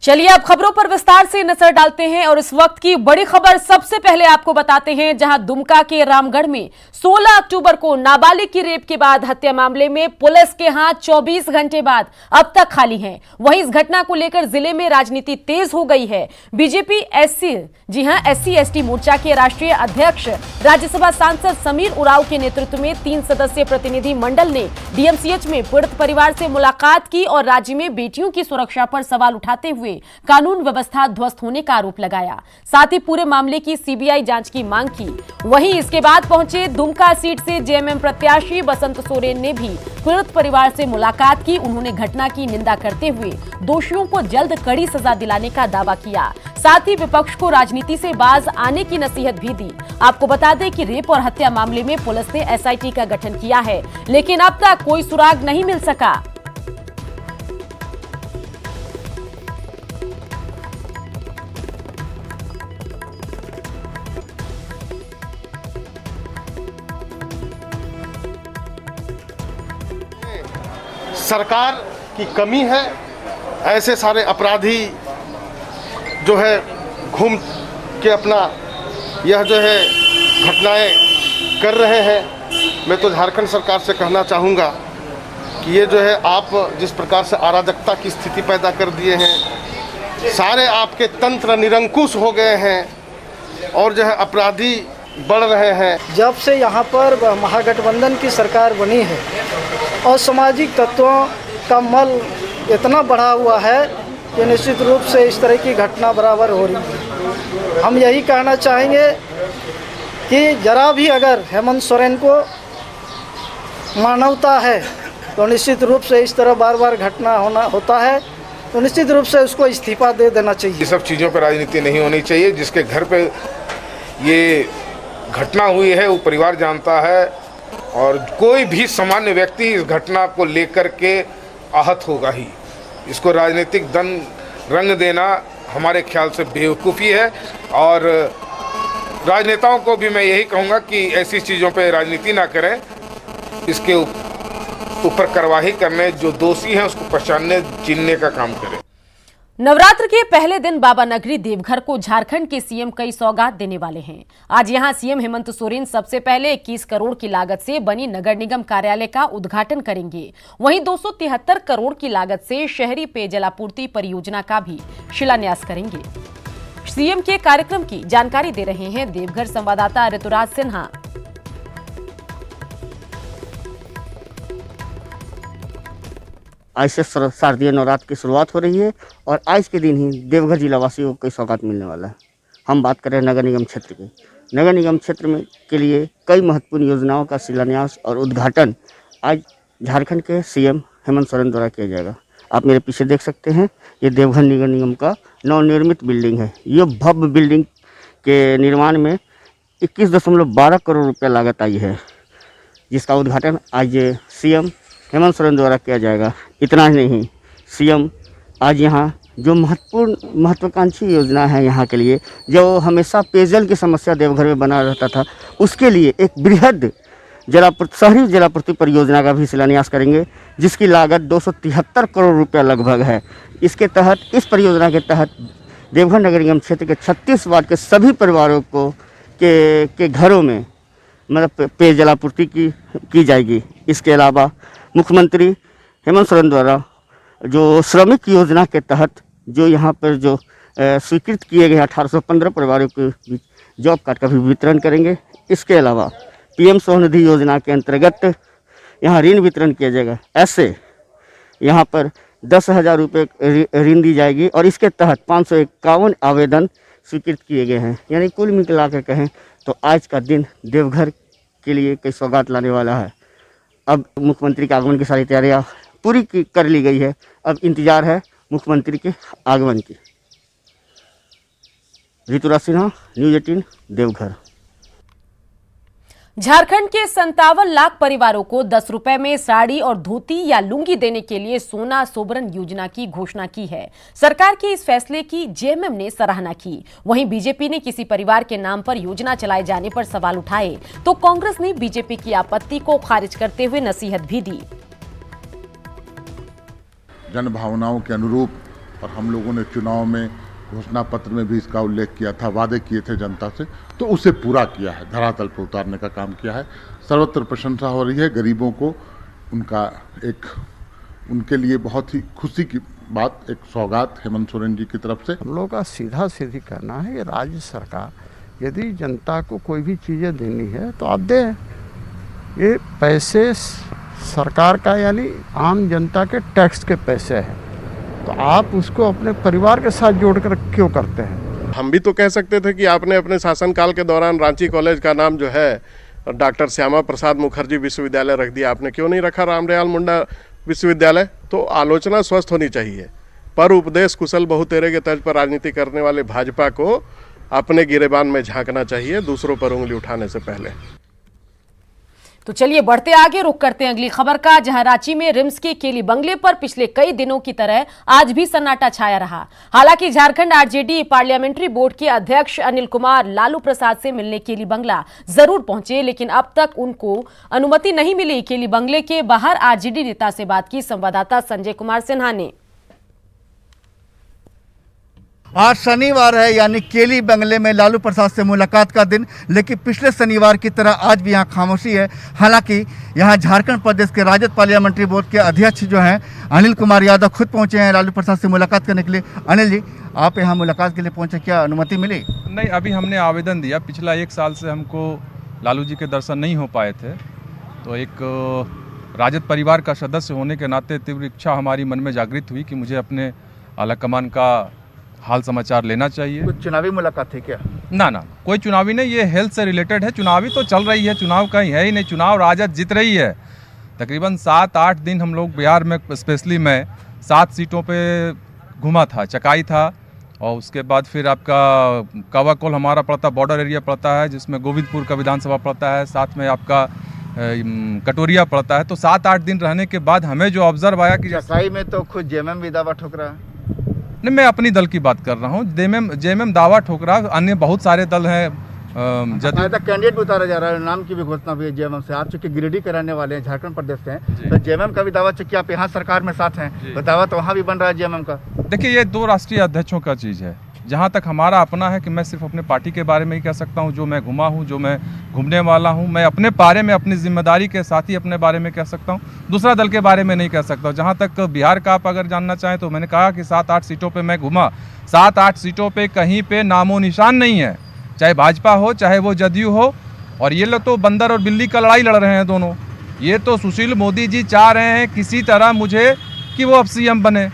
चलिए अब खबरों पर विस्तार से नजर डालते हैं और इस वक्त की बड़ी खबर सबसे पहले आपको बताते हैं, जहां दुमका के रामगढ़ में 16 अक्टूबर को नाबालिग की रेप के बाद हत्या मामले में पुलिस के हाथ 24 घंटे बाद अब तक खाली हैं। वहीं इस घटना को लेकर जिले में राजनीति तेज हो गई है। बीजेपी एससी एसटी मोर्चा के राष्ट्रीय अध्यक्ष राज्यसभा सांसद समीर उरांव के नेतृत्व में 3 सदस्यीय प्रतिनिधि मंडल ने डीएमसीएच में पीड़ित परिवार से मुलाकात की और राज्य में बेटियों की सुरक्षा पर सवाल उठाते हुए कानून व्यवस्था ध्वस्त होने का आरोप लगाया। साथ ही पूरे मामले की सीबीआई जांच की मांग की। वहीं इसके बाद पहुंचे दुमका सीट से जेएमएम प्रत्याशी बसंत सोरेन ने भी पीड़ित परिवार से मुलाकात की। उन्होंने घटना की निंदा करते हुए दोषियों को जल्द कड़ी सजा दिलाने का दावा किया। साथ ही विपक्ष को राजनीति से बाज आने की नसीहत भी दी। आपको बता दें कि रेप और हत्या मामले में पुलिस ने एसआईटी का गठन किया है, लेकिन अब तक कोई सुराग नहीं मिल सका। सरकार की कमी है। ऐसे सारे अपराधी जो है घूम के अपना यह जो है घटनाएं कर रहे हैं। मैं तो झारखंड सरकार से कहना चाहूँगा कि ये जो है आप जिस प्रकार से अराजकता की स्थिति पैदा कर दिए हैं, सारे आपके तंत्र निरंकुश हो गए हैं और जो है अपराधी बढ़ रहे हैं। जब से यहाँ पर महागठबंधन की सरकार बनी है और सामाजिक तत्वों का मल इतना बढ़ा हुआ है कि निश्चित रूप से इस तरह की घटना बराबर हो रही है। हम यही कहना चाहेंगे कि जरा भी अगर हेमंत सोरेन को मानवता है तो निश्चित रूप से इस तरह बार बार घटना होता है तो निश्चित रूप से उसको इस्तीफा दे देना चाहिए। ये सब चीज़ों पर राजनीति नहीं होनी चाहिए। जिसके घर पे ये घटना हुई है वो परिवार जानता है और कोई भी सामान्य व्यक्ति इस घटना को लेकर के आहत होगा ही। इसको राजनीतिक रंग देना हमारे ख्याल से बेवकूफ़ी है और राजनेताओं को भी मैं यही कहूँगा कि ऐसी चीज़ों पे राजनीति ना करें। इसके ऊपर कार्रवाई करने, जो दोषी हैं उसको पहचानने चिन्हने का काम करें। नवरात्र के पहले दिन बाबा नगरी देवघर को झारखंड के सीएम कई सौगात देने वाले हैं। आज यहां सीएम हेमंत सोरेन सबसे पहले 21 करोड़ की लागत से बनी नगर निगम कार्यालय का उद्घाटन करेंगे। वहीं 273 करोड़ की लागत से शहरी पेयजलापूर्ति परियोजना का भी शिलान्यास करेंगे। सीएम के कार्यक्रम की जानकारी दे रहे हैं देवघर संवाददाता ऋतुराज सिन्हा। आज से शारदीय नवरात्र की शुरुआत हो रही है और आज के दिन ही देवघर जिला वासियों को कई सौगात मिलने वाला है। हम बात कर रहे हैं नगर निगम क्षेत्र की। नगर निगम क्षेत्र में के लिए कई महत्वपूर्ण योजनाओं का शिलान्यास और उद्घाटन आज झारखंड के सीएम हेमंत सोरेन द्वारा किया जाएगा। आप मेरे पीछे देख सकते हैं, ये देवघर नगर निगम का नवनिर्मित बिल्डिंग है। ये भव्य बिल्डिंग के निर्माण में 21.12 करोड़ रुपये लागत आई है, जिसका उद्घाटन आज सीएम हेमंत सोरेन द्वारा किया जाएगा। इतना ही नहीं, सीएम आज यहाँ जो महत्वाकांक्षी योजना है यहाँ के लिए, जो हमेशा पेयजल की समस्या देवघर में बना रहता था, उसके लिए एक बृहद शहरी जलापूर्ति परियोजना का भी शिलान्यास करेंगे, जिसकी लागत 273 करोड़ रुपया लगभग है। इसके तहत, इस परियोजना के तहत देवघर नगर निगम क्षेत्र के 36 वार्ड के सभी परिवारों को के घरों में मतलब पेयजलापूर्ति की जाएगी। इसके अलावा मुख्यमंत्री हेमंत सोरेन द्वारा जो श्रमिक योजना के तहत जो यहाँ पर जो स्वीकृत किए गए 1815 परिवारों के बीच जॉब कार्ड का भी वितरण करेंगे। इसके अलावा पीएम स्वनिधि योजना के अंतर्गत यहाँ ऋण वितरण किया जाएगा। ऐसे यहाँ पर 10,000 रुपये ऋण दी जाएगी और इसके तहत 551 आवेदन स्वीकृत किए गए हैं। यानी कुल मिला कर कहें तो आज का दिन देवघर के लिए कई सौगात लाने वाला है। अब मुख्यमंत्री के आगमन की सारी तैयारियां पूरी कर ली गई है। अब इंतजार है मुख्यमंत्री के आगमन की। ऋतुराज सिन्हा, न्यूज़ 18 देवघर। झारखंड के 57 लाख परिवारों को 10 रुपए में साड़ी और धोती या लुंगी देने के लिए सोना सोबरन योजना की घोषणा की है। सरकार के इस फैसले की जेएमएम ने सराहना की। वहीं बीजेपी ने किसी परिवार के नाम पर योजना चलाए जाने पर सवाल उठाए तो कांग्रेस ने बीजेपी की आपत्ति को खारिज करते हुए नसीहत भी दी। जन भावनाओं के अनुरूप और हम लोगों ने चुनाव में घोषणा पत्र में भी इसका उल्लेख किया था, वादे किए थे जनता से, तो उसे पूरा किया है, धरातल पर उतारने का काम किया है। सर्वत्र प्रशंसा हो रही है। गरीबों को उनके लिए बहुत ही खुशी की बात, एक सौगात हेमंत सोरेन जी की तरफ से। हम लोग का सीधा सीधी कहना है कि राज्य सरकार यदि जनता को कोई भी चीज़ें देनी है तो आप दें। ये पैसे सरकार का यानी आम जनता के टैक्स के पैसे हैं, तो आप उसको अपने परिवार के साथ जोड़कर क्यों करते हैं? हम भी तो कह सकते थे कि आपने अपने शासनकाल के दौरान रांची कॉलेज का नाम जो है डॉक्टर श्यामा प्रसाद मुखर्जी विश्वविद्यालय रख दिया, आपने क्यों नहीं रखा रामदयाल मुंडा विश्वविद्यालय? तो आलोचना स्वस्थ होनी चाहिए, पर उपदेश कुशल बहुतेरे के तर्ज पर राजनीति करने वाले भाजपा को अपने गिरेबान में झांकना चाहिए दूसरों पर उंगली उठाने से पहले। तो चलिए बढ़ते आगे, रुख करते हैं अगली खबर का, जहां रांची में रिम्स के केली बंगले पर पिछले कई दिनों की तरह आज भी सन्नाटा छाया रहा। हालांकि झारखंड आरजेडी पार्लियामेंट्री बोर्ड के अध्यक्ष अनिल कुमार लालू प्रसाद से मिलने केली बंगला जरूर पहुंचे, लेकिन अब तक उनको अनुमति नहीं मिली। केली बंगले के बाहर आरजेडी नेता से बात की संवाददाता संजय कुमार सिन्हा ने। आज शनिवार है, यानी केली बंगले में लालू प्रसाद से मुलाकात का दिन, लेकिन पिछले शनिवार की तरह आज भी यहाँ खामोशी है। हालांकि यहाँ झारखंड प्रदेश के राजद पार्लियामेंट्री बोर्ड के अध्यक्ष जो हैं अनिल कुमार यादव खुद पहुँचे हैं लालू प्रसाद से मुलाकात करने के लिए। अनिल जी, आप यहाँ मुलाकात के लिए पहुँचे, क्या अनुमति मिली? नहीं, अभी हमने आवेदन दिया। पिछला 1 साल से हमको लालू जी के दर्शन नहीं हो पाए थे, तो एक राजद परिवार का सदस्य होने के नाते तीव्र इच्छा हमारी मन में जागृत हुई कि मुझे अपने आलाकमान का हाल समाचार लेना चाहिए। कुछ चुनावी मुलाकात थी क्या? ना, कोई चुनावी नहीं, ये हेल्थ से रिलेटेड है। चुनावी तो चल रही है, चुनाव कहीं है ही नहीं, चुनाव राजद जीत रही है। तकरीबन 7-8 दिन हम लोग बिहार में, स्पेशली मैं 7 सीटों पे घुमा था, चकाई था, और उसके बाद फिर आपका कावाकोल हमारा पड़ता, बॉर्डर एरिया पड़ता है, जिसमें गोविंदपुर का विधानसभा पड़ता है, साथ में आपका कटोरिया पड़ता है। तो 7-8 दिन रहने के बाद हमें जो ऑब्जर्व आया कि चकाई में तो खुद जेएमएम भी दावा ठोक रहा है। नहीं, मैं अपनी दल की बात कर रहा हूँ। जेएमएम दावा ठोक रहा है, अन्य बहुत सारे दल हैं। कैंडिडेट भी उतारा जा रहा है, नाम की भी घोषणा हुई है जेएमएम से। आप चूंकि गिरिडीह के रहने वाले हैं, झारखंड प्रदेश से हैं, तो जेएमएम का भी दावा, चूंकि आप यहाँ सरकार में साथ हैं, तो दावा तो वहाँ भी बन रहा है जेएमएम का। देखिए, ये 2 राष्ट्रीय अध्यक्षों का चीज़ है। जहाँ तक हमारा अपना है कि मैं सिर्फ अपने पार्टी के बारे में ही कह सकता हूँ, जो मैं घुमा हूँ, जो मैं घूमने वाला हूँ, मैं अपने बारे में, अपनी जिम्मेदारी के साथ ही अपने बारे में कह सकता हूँ, दूसरा दल के बारे में नहीं कह सकता हूँ। जहाँ तक बिहार का आप अगर जानना चाहें, तो मैंने कहा कि 7-8 सीटों पे मैं घुमा, 7-8 सीटों पे कहीं पे नामो निशान नहीं है, चाहे भाजपा हो चाहे वो जदयू हो। और ये लोग तो बंदर और बिल्ली का लड़ाई लड़ रहे हैं दोनों। ये तो सुशील मोदी जी चाह रहे हैं किसी तरह मुझे कि वो अब सीएम बने।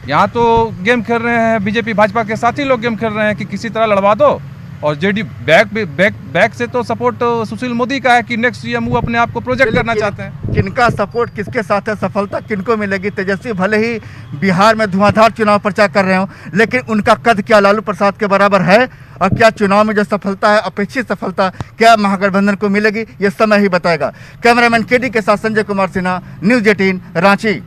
यहाँ तो गेम खेल रहे हैं, बीजेपी भाजपा के साथ ही लोग गेम खेल रहे हैं कि किसी तरह लड़वा दो, और जेडी बैक से तो सपोर्ट सुशील मोदी का है कि नेक्स्ट सीएम वो अपने आप को प्रोजेक्ट करना चाहते हैं। किनका सपोर्ट किसके साथ है, सफलता किनको मिलेगी? तेजस्वी भले ही बिहार में धुआंधार चुनाव प्रचार कर रहे हो, लेकिन उनका कद क्या लालू प्रसाद के बराबर है? और क्या चुनाव में जो सफलता है, अपेक्षित सफलता, क्या महागठबंधन को मिलेगी? ये समय ही बताएगा। कैमरामैन केडी के साथ संजय कुमार सिन्हा, न्यूज़ 18 रांची।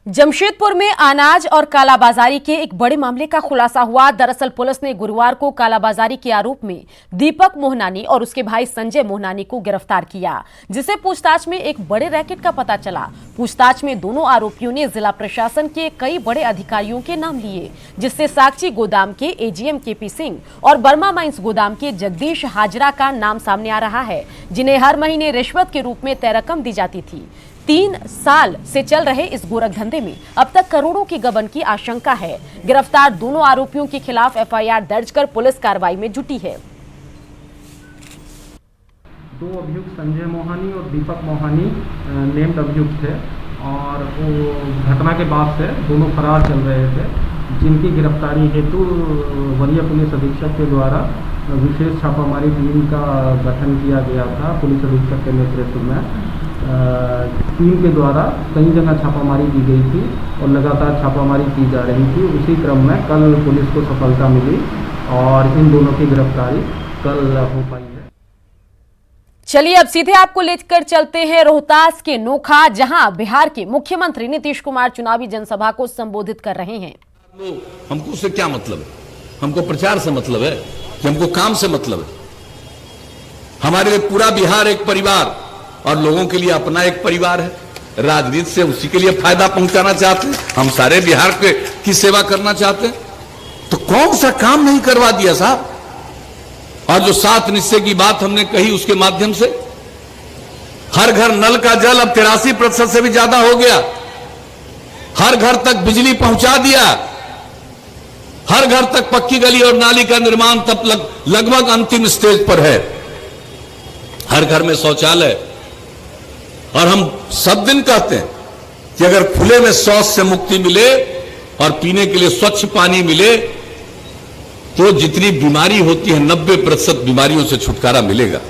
जमशेदपुर में अनाज और कालाबाजारी के एक बड़े मामले का खुलासा हुआ। दरअसल पुलिस ने गुरुवार को कालाबाजारी के आरोप में दीपक मोहनानी और उसके भाई संजय मोहनानी को गिरफ्तार किया, जिसे पूछताछ में एक बड़े रैकेट का पता चला। पूछताछ में दोनों आरोपियों ने जिला प्रशासन के कई बड़े अधिकारियों के नाम लिए, जिससे साक्षी गोदाम के एजीएम केपी सिंह और बर्मा माइंस गोदाम के जगदीश हाजरा का नाम सामने आ रहा है, जिन्हें हर महीने रिश्वत के रूप में तय रकम दी जाती थी। 3 साल से चल रहे इस गोरख धंधे में अब तक करोड़ों की गबन की आशंका है। गिरफ्तार दोनों आरोपियों के खिलाफ एफआईआर दर्ज कर पुलिस कार्रवाई में जुटी है। 2 अभियुक्त संजय मोहानी और दीपक मोहानी नेम्ड अभियुक्त थे, और वो घटना के बाद से दोनों फरार चल रहे थे, जिनकी गिरफ्तारी हेतु वरीय पुलिस अधीक्षक के द्वारा विशेष छापामारी टीम का गठन किया गया था। पुलिस अधीक्षक के नेतृत्व में टीम के द्वारा कई जगह छापामारी की गई थी और लगातार छापामारी की जा रही थी। उसी क्रम में कल पुलिस को सफलता मिली और इन दोनों की गिरफ्तारी कल हो पाई है। चलिए अब सीधे आपको लेकर चलते हैं रोहतास के नोखा, जहां बिहार के मुख्यमंत्री नीतीश कुमार चुनावी जनसभा को संबोधित कर रहे हैं। हमको उससे क्या मतलब है? हमको प्रचार से मतलब है कि हमको काम से मतलब है। हमारे लिए पूरा बिहार एक परिवार और लोगों के लिए अपना एक परिवार है। राजनीति से उसी के लिए फायदा पहुंचाना चाहते हैं। हम सारे बिहार की सेवा करना चाहते हैं, तो कौन सा काम नहीं करवा दिया साहब। और जो 7 निश्चय की बात हमने कही उसके माध्यम से हर घर नल का जल अब 83% से भी ज्यादा हो गया, हर घर तक बिजली पहुंचा दिया, हर घर तक पक्की गली और नाली का निर्माण तब लगभग अंतिम स्टेज पर है, हर घर में शौचालय। और हम सब दिन कहते हैं कि अगर खुले में शौच से मुक्ति मिले और पीने के लिए स्वच्छ पानी मिले तो जितनी बीमारी होती है 90% बीमारियों से छुटकारा मिलेगा।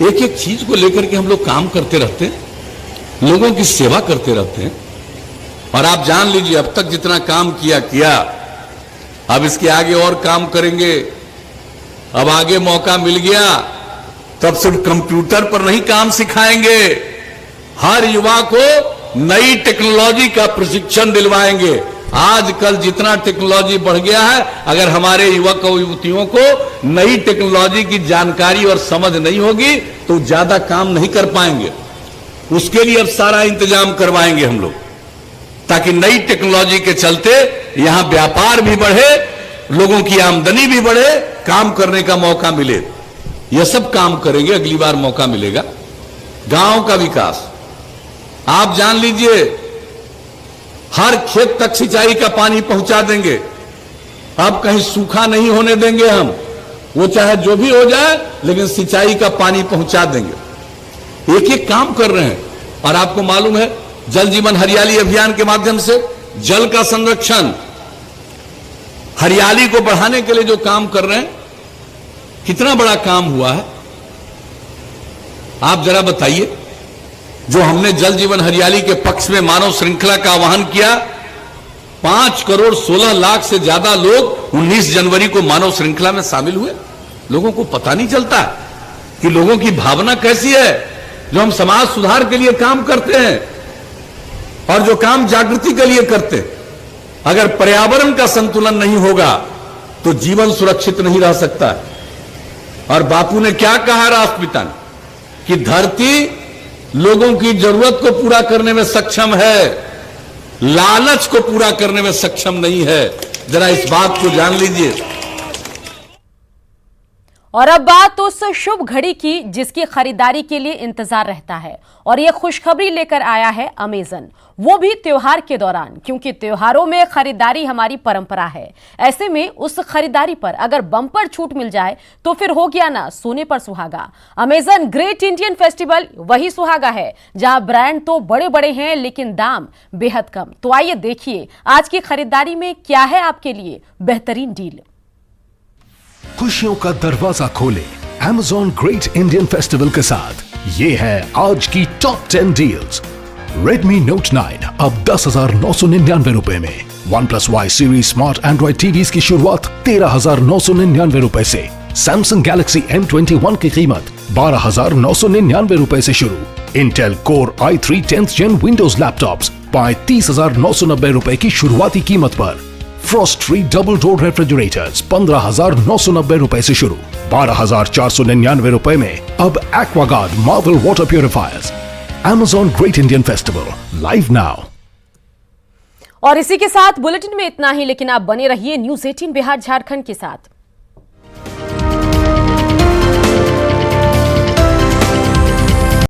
एक एक चीज को लेकर के हम लोग काम करते रहते हैं, लोगों की सेवा करते रहते हैं। और आप जान लीजिए अब तक जितना काम किया, अब इसके आगे और काम करेंगे। अब आगे मौका मिल गया तब सिर्फ कंप्यूटर पर नहीं काम सिखाएंगे, हर युवा को नई टेक्नोलॉजी का प्रशिक्षण दिलवाएंगे। आजकल जितना टेक्नोलॉजी बढ़ गया है, अगर हमारे युवक और युवतियों को नई टेक्नोलॉजी की जानकारी और समझ नहीं होगी तो ज्यादा काम नहीं कर पाएंगे। उसके लिए अब सारा इंतजाम करवाएंगे हम लोग, ताकि नई टेक्नोलॉजी के चलते यहां व्यापार भी बढ़े, लोगों की आमदनी भी बढ़े, काम करने का मौका मिले। यह सब काम करेंगे, अगली बार मौका मिलेगा। गांव का विकास आप जान लीजिए, हर खेत तक सिंचाई का पानी पहुंचा देंगे। अब कहीं सूखा नहीं होने देंगे हम, वो चाहे जो भी हो जाए लेकिन सिंचाई का पानी पहुंचा देंगे। एक एक काम कर रहे हैं। और आपको मालूम है जल जीवन हरियाली अभियान के माध्यम से जल का संरक्षण, हरियाली को बढ़ाने के लिए जो काम कर रहे हैं, कितना बड़ा काम हुआ है आप जरा बताइए। जो हमने जल जीवन हरियाली के पक्ष में मानव श्रृंखला का आह्वान किया, 5 करोड़ 16 लाख से ज्यादा लोग 19 जनवरी को मानव श्रृंखला में शामिल हुए। लोगों को पता नहीं चलता कि लोगों की भावना कैसी है। जो हम समाज सुधार के लिए काम करते हैं और जो काम जागृति के लिए करते हैं, अगर पर्यावरण का संतुलन नहीं होगा तो जीवन सुरक्षित नहीं रह सकता। और बापू ने क्या कहा राष्ट्रपिता ने, कि धरती लोगों की जरूरत को पूरा करने में सक्षम है, लालच को पूरा करने में सक्षम नहीं है। जरा इस बात को जान लीजिए। और अब बात उस शुभ घड़ी की जिसकी खरीदारी के लिए इंतजार रहता है, और यह खुशखबरी लेकर आया है अमेजन, वो भी त्योहार के दौरान, क्योंकि त्योहारों में खरीदारी हमारी परंपरा है। ऐसे में उस खरीदारी पर अगर बम्पर छूट मिल जाए तो फिर हो गया ना सोने पर सुहागा। अमेजन ग्रेट इंडियन फेस्टिवल वही सुहागा है जहां ब्रांड तो बड़े बड़े हैं लेकिन दाम बेहद कम। तो आइए देखिए आज की खरीदारी में क्या है आपके लिए बेहतरीन डील। खुशियों का दरवाजा खोले Amazon ग्रेट इंडियन फेस्टिवल के साथ। ये है आज की टॉप 10 डील्स। Redmi Note 9 अब 10,999 रुपए में। OnePlus Y series smart Android TVs की शुरुआत 13,999 रुपए से। Samsung Galaxy M21 की कीमत 12,999 रुपए से शुरू। Intel Core i3 10th Gen Windows laptops पाए 30,990 रुपए की शुरुआती कीमत पर। Frost free double door refrigerators 15,990 रुपए से शुरू। 12,499 रुपए में अब Aquaguard Marvel water purifiers. Amazon great Indian festival live now. और इसी के साथ बुलेटिन में इतना ही, लेकिन आप बने रहिए न्यूज़ 18 बिहार झारखंड के साथ।